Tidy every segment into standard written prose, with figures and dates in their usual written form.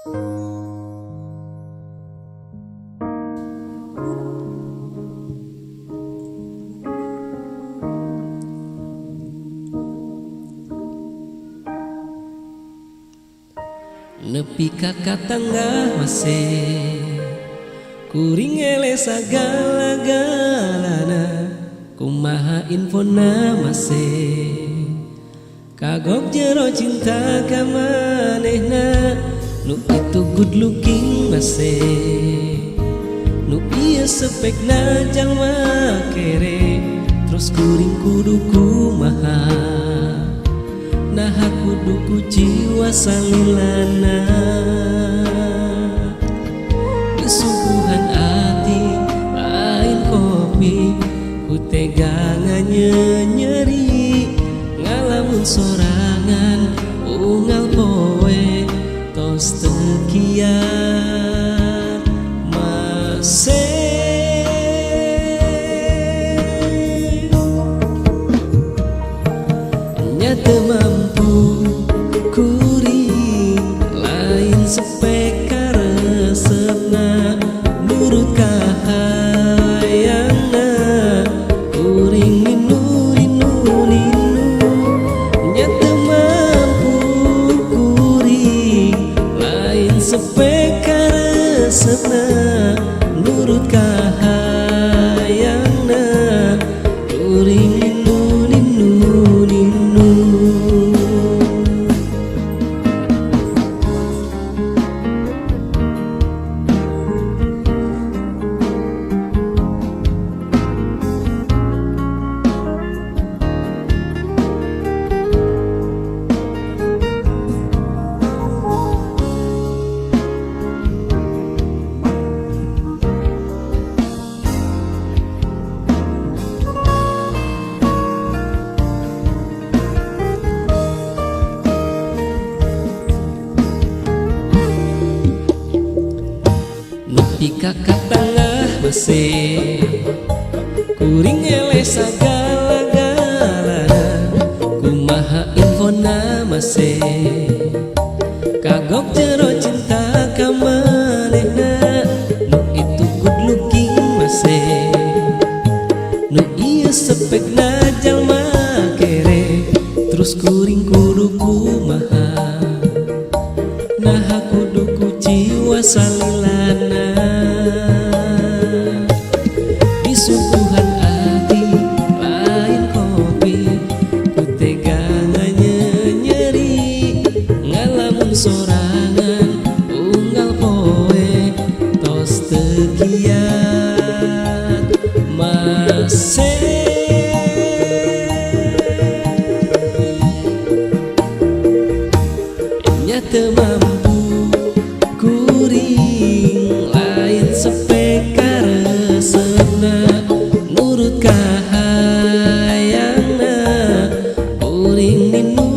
Nepi kakak tangga masih kuring ele sagala-galana kumaha infona masih kagok jero cinta ka manehna nu itu good looking masih nu ieu spekna jalma kere terus kuring kudu kumaha nah kudu ku jiwa salilana kesuguhan hati lain kopi ku tegangan nyeri ngalamun sorangan unggal poe tos tekian masih nyata mampu kuring lain spek karesepna nurut kahayangna kuring ninu nyata mampu kuring lain spek karesepna nurut kahayangna kuring di kakak tengah masih kuring ele sagala-galana kumaha infona masih kagok jero cinta ka manehna nu itu good looking masih nu ieu spekna jalma kere terus kuring kudu kumaha nah kudu ku jiwa salilana disuguhan hati lain kopi ku tegangan nyeri ngalamun sorangan unggal poe tos tekian masih nyata mampu kuring lain spek karesepna nurut kahayangna kuring ninu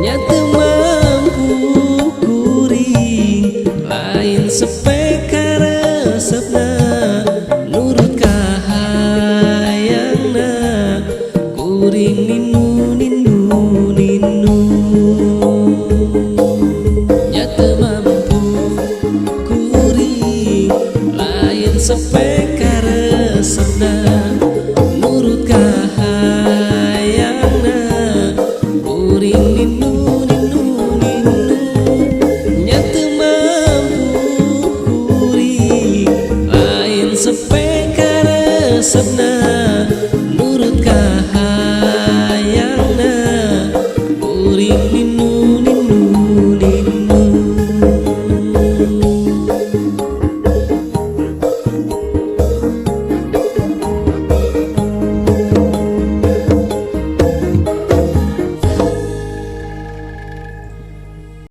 nyata mampu kuring lain spek karesepna nurut kahayangna kuring ninu spek karesepna nurut kahayangna kuring ninu nyata mampu kuring lain spek karesepna nurut kahayangna kuring ninu